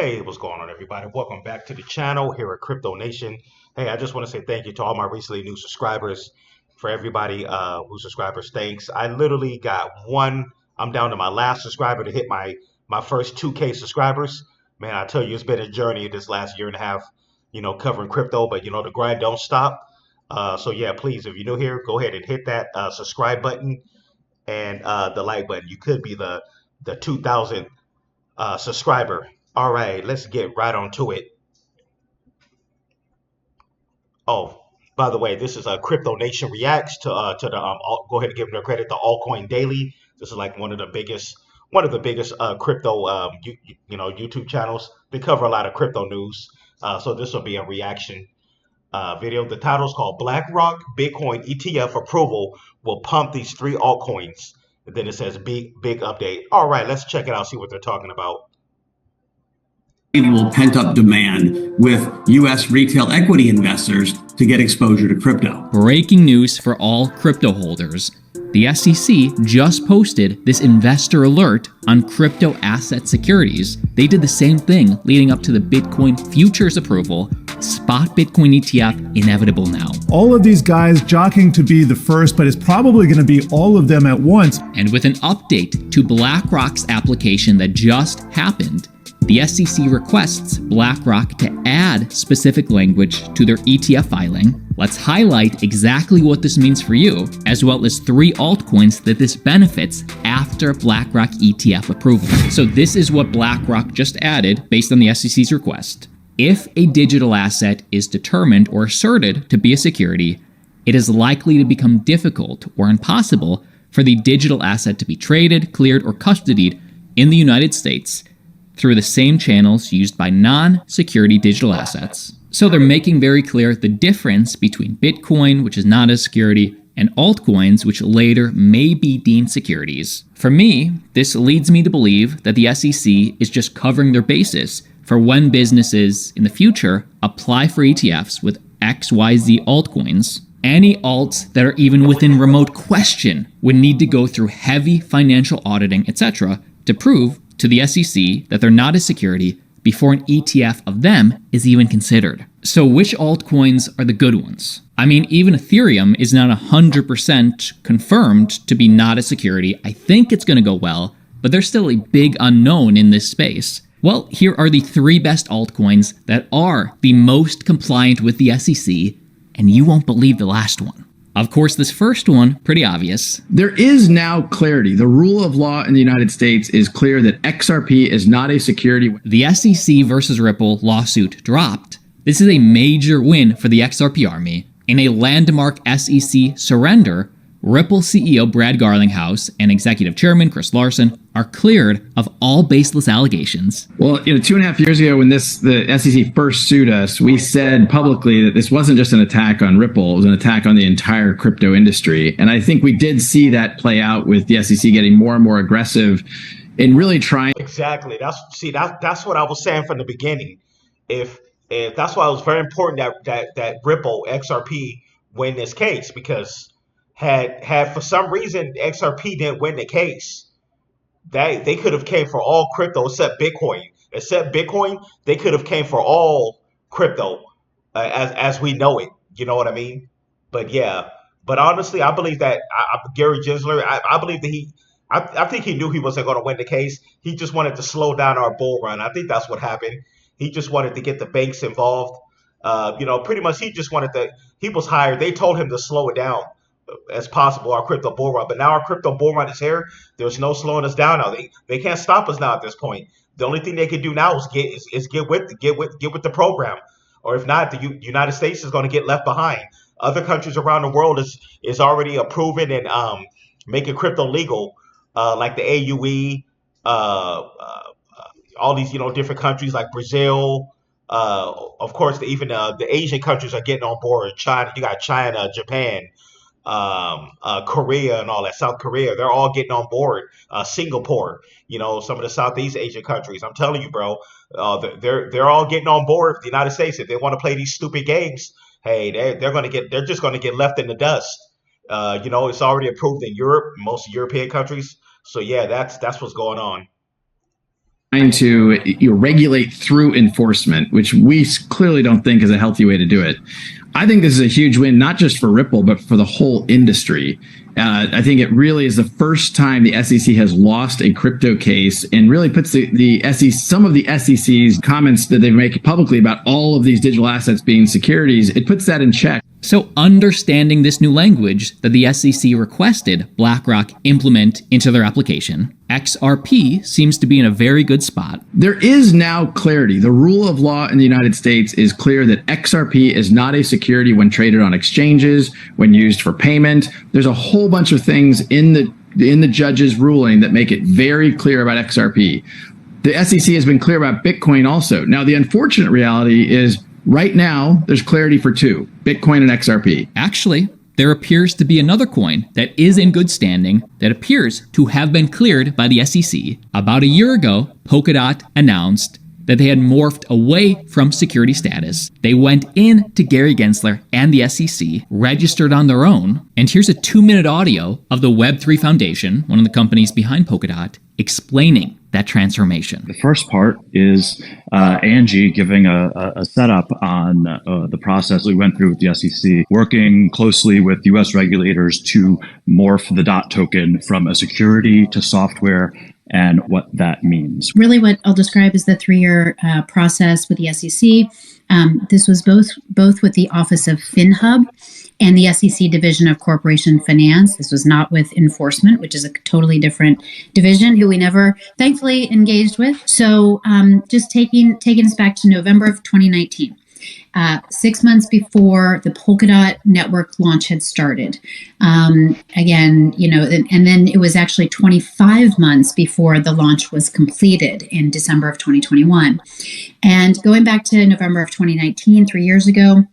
Hey, what's going on, everybody? Welcome back to the channel here at Crypto Nation. Hey, I just want to say thank you to all my recently new subscribers. For everybody who subscribers, thanks. I literally got one. I'm down to my last subscriber to hit my first 2K subscribers. Man, I tell you, it's been a journey this last year and a half, covering crypto, but the grind don't stop. So yeah, please, if you're new here, go ahead and hit that subscribe button and the like button. You could be the 2000 subscriber. All right, let's get right on to it. Oh, by the way, this is a Crypto Nation reacts to the go ahead and give them their credit. The Altcoin Daily. This is like one of the biggest crypto YouTube channels. They cover a lot of crypto news. So this will be a reaction video. The title is called BlackRock Bitcoin ETF approval will pump these three altcoins. And then it says big update. All right, let's check it out. See what they're talking about. Pent-up demand with U.S. retail equity investors to get exposure to crypto. Breaking news for all crypto holders. The SEC just posted this investor alert on crypto asset securities. They did the same thing leading up to the Bitcoin futures approval. Spot Bitcoin ETF inevitable now. All of these guys jockeying to be the first, but it's probably going to be all of them at once. And with an update to BlackRock's application that just happened, the SEC requests BlackRock to add specific language to their ETF filing. Let's highlight exactly what this means for you, as well as three altcoins that this benefits after BlackRock ETF approval. So this is what BlackRock just added based on the SEC's request. If a digital asset is determined or asserted to be a security, it is likely to become difficult or impossible for the digital asset to be traded, cleared, or custodied in the United States through the same channels used by non-security digital assets. So they're making very clear the difference between Bitcoin, which is not a security, and altcoins, which later may be deemed securities. For me, this leads me to believe that the SEC is just covering their bases for when businesses in the future apply for ETFs with XYZ altcoins. Any alts that are even within remote question would need to go through heavy financial auditing, etc., to prove to the SEC that they're not a security before an ETF of them is even considered. So which altcoins are the good ones? I mean, even Ethereum is not 100% confirmed to be not a security. I think it's going to go well, but there's still a big unknown in this space. Well, here are the three best altcoins that are the most compliant with the SEC, and you won't believe the last one. Of course, this first one, pretty obvious. There is now clarity. The rule of law in the United States is clear that XRP is not a security. The SEC versus Ripple lawsuit dropped. This is a major win for the XRP army. In a landmark SEC surrender, Ripple CEO Brad Garlinghouse and Executive Chairman Chris Larsen are cleared of all baseless allegations. Well, 2.5 years ago when the SEC first sued us, we said publicly that this wasn't just an attack on Ripple, it was an attack on the entire crypto industry. And I think we did see that play out with the SEC getting more and more aggressive in really trying. Exactly. That's what I was saying from the beginning. If that's why it was very important that Ripple XRP win this case, because had for some reason XRP didn't win the case, they could have came for all crypto except Bitcoin. Except Bitcoin, they could have came for all crypto as we know it. You know what I mean? But yeah. But honestly, I believe that Gary Gensler, I believe that I think he knew he wasn't going to win the case. He just wanted to slow down our bull run. I think that's what happened. He just wanted to get the banks involved. Pretty much he just wanted he was hired. They told him to slow it down as possible, our crypto bull run. But now our crypto bull run is here. There's no slowing us down now. They can't stop us now at this point. The only thing they can do now is get with the program. Or if not, the United States is going to get left behind. Other countries around the world is already approving and making crypto legal, like the AUE, all these different countries like Brazil. Of course, even the Asian countries are getting on board. China, you got China, Japan, Korea and all that, South Korea, they're all getting on board. Singapore, some of the Southeast Asian countries. I'm telling you, bro, they're all getting on board with the United States. If they want to play these stupid games, hey, they're just gonna get left in the dust. It's already approved in Europe, most European countries. So yeah, that's what's going on. trying to regulate through enforcement, which we clearly don't think is a healthy way to do it. I think this is a huge win, not just for Ripple, but for the whole industry. I think it really is the first time the SEC has lost a crypto case, and really puts the SEC, some of the SEC's comments that they make publicly about all of these digital assets being securities, it puts that in check. So understanding this new language that the SEC requested BlackRock implement into their application, XRP seems to be in a very good spot. There is now clarity. The rule of law in the United States is clear that XRP is not a security when traded on exchanges, when used for payment. There's a whole bunch of things in the judge's ruling that make it very clear about XRP. The SEC has been clear about Bitcoin also. Now, the unfortunate reality is right now, there's clarity for two, Bitcoin and XRP. Actually, there appears to be another coin that is in good standing that appears to have been cleared by the SEC. About a year ago, Polkadot announced that they had morphed away from security status. They went in to Gary Gensler and the SEC, registered on their own, and here's a 2-minute audio of the Web3 Foundation, one of the companies behind Polkadot, explaining that transformation. The first part is Angie giving a setup on the process we went through with the SEC, working closely with U.S. regulators to morph the DOT token from a security to software and what that means. Really what I'll describe is the 3-year process with the SEC. This was both with the Office of FinHub and the SEC Division of Corporation Finance. This was not with enforcement, which is a totally different division who we never thankfully engaged with. So just taking us back to November of 2019. 6 months before the Polkadot network launch had started. Again, and then it was actually 25 months before the launch was completed in December of 2021. And going back to November of 2019, 3 years ago,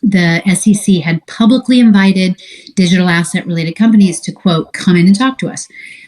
the SEC had publicly invited digital asset related companies to, quote, come in and talk to us.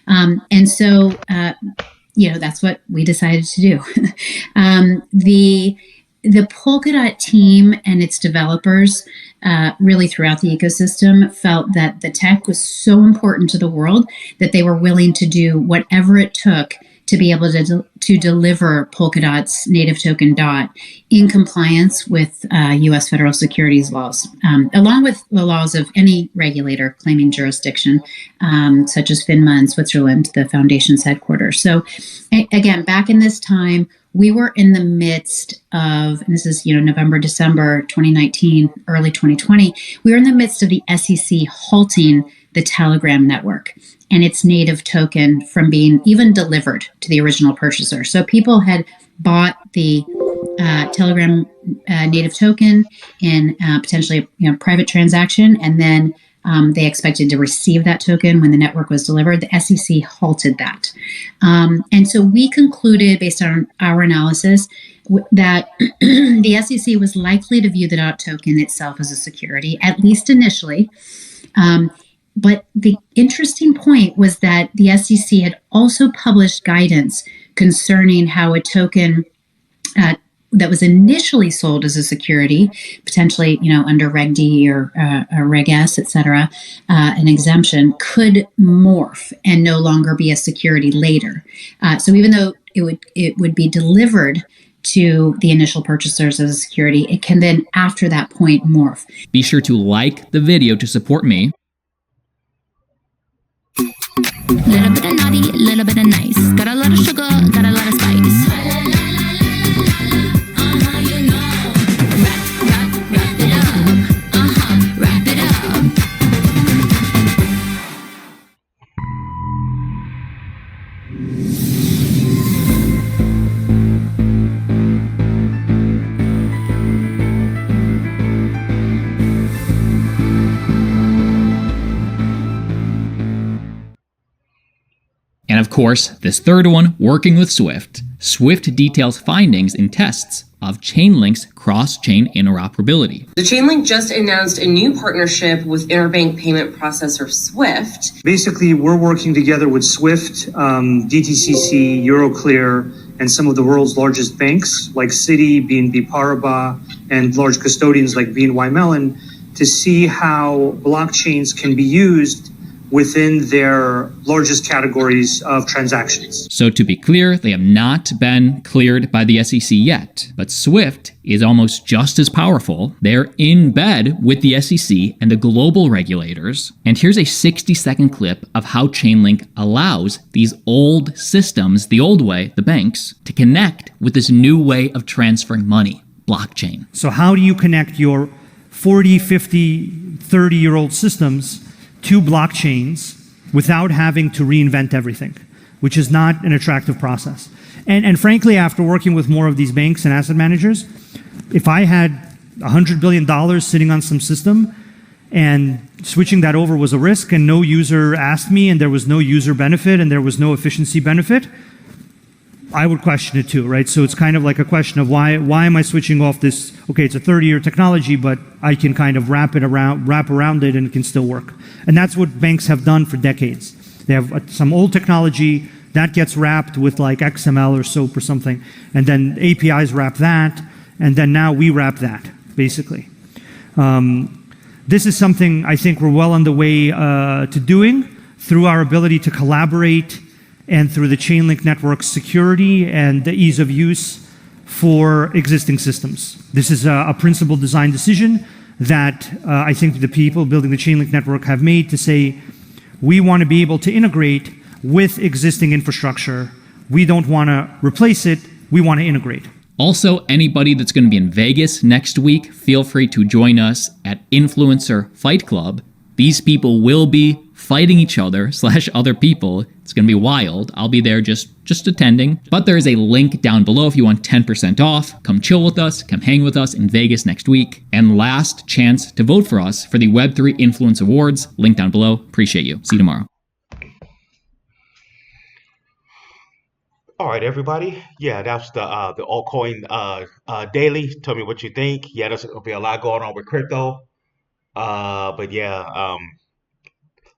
And so, that's what we decided to do. The Polkadot team and its developers, really throughout the ecosystem, felt that the tech was so important to the world that they were willing to do whatever it took to be able to deliver Polkadot's native token DOT in compliance with U.S. federal securities laws, along with the laws of any regulator claiming jurisdiction, such as FINMA in Switzerland, the foundation's headquarters. So again, back in this time, we were in the midst of, and this is, November, December 2019, early 2020, we were in the midst of the SEC halting the Telegram network and its native token from being even delivered to the original purchaser. So people had bought the Telegram native token in potentially a private transaction, and then they expected to receive that token when the network was delivered. The SEC halted that. And so we concluded, based on our analysis, that the SEC was likely to view the DOT token itself as a security, at least initially. But the interesting point was that the SEC had also published guidance concerning how a token that was initially sold as a security, potentially, under Reg D or Reg S, et cetera, an exemption, could morph and no longer be a security later. So even though it would be delivered to the initial purchasers as a security, it can then, after that point, morph. Be sure to like the video to support me. Little bit of naughty, little bit of nice. Got a lot of sugar, got a lot of spice. Wrap it up. Wrap it up. And of course, this third one, working with Swift. Swift details findings in tests of Chainlink's cross-chain interoperability. The Chainlink just announced a new partnership with interbank payment processor Swift. Basically, we're working together with Swift, DTCC, Euroclear, and some of the world's largest banks like Citi, BNP Paribas, and large custodians like BNY Mellon to see how blockchains can be used within their largest categories of transactions. So to be clear, they have not been cleared by the SEC yet, but SWIFT is almost just as powerful. They're in bed with the SEC and the global regulators. And here's a 60-second clip of how Chainlink allows these old systems, the old way, the banks, to connect with this new way of transferring money, blockchain. So how do you connect your 40, 50, 30-year-old systems to blockchains without having to reinvent everything, which is not an attractive process. And frankly, after working with more of these banks and asset managers, if I had $100 billion sitting on some system and switching that over was a risk and no user asked me and there was no user benefit and there was no efficiency benefit, I would question it too, right? So it's kind of like a question of why am I switching off this? Okay, it's a 30-year technology, but I can kind of wrap around it and it can still work. And that's what banks have done for decades. They have some old technology that gets wrapped with like XML or SOAP or something, and then APIs wrap that, and then now we wrap that, basically. This is something I think we're well on the way to doing through our ability to collaborate and through the Chainlink network's security and the ease of use for existing systems. This is a principled design decision that I think the people building the Chainlink network have made to say, we want to be able to integrate with existing infrastructure. We don't want to replace it, we want to integrate. Also, anybody that's going to be in Vegas next week, feel free to join us at Influencer Fight Club. These people will be fighting each other / other people. It's going to be wild. I'll be there just attending. But there is a link down below if you want 10% off. Come chill with us. Come hang with us in Vegas next week. And last chance to vote for us for the Web3 Influence Awards. Link down below. Appreciate you. See you tomorrow. All right, everybody. Yeah, that's the altcoin daily. Tell me what you think. Yeah, there's gonna be a lot going on with crypto. But yeah,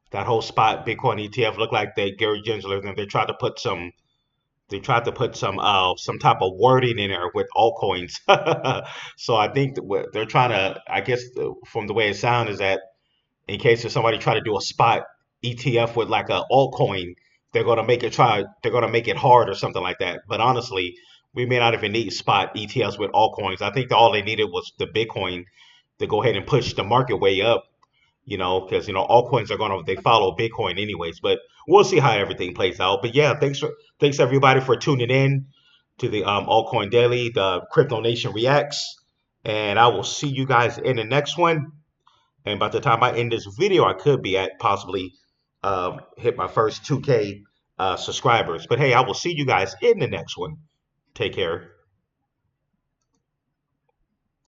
that whole spot Bitcoin ETF looked like Gary Gensler and they tried to put some type of wording in there with altcoins. So I think that what they're trying to, I guess, from the way it sounds, is that in case if somebody try to do a spot ETF with like a altcoin, they're gonna make it hard or something like that. But honestly, we may not even need spot ETFs with altcoins. I think all they needed was the Bitcoin to go ahead and push the market way up, because altcoins they follow Bitcoin anyways. But we'll see how everything plays out. But yeah, thanks everybody for tuning in to the altcoin daily, the Crypto Nation reacts, and I will see you guys in the next one. And by the time I end this video, I could be at possibly hit my first 2K subscribers. But hey, I will see you guys in the next one. Take care.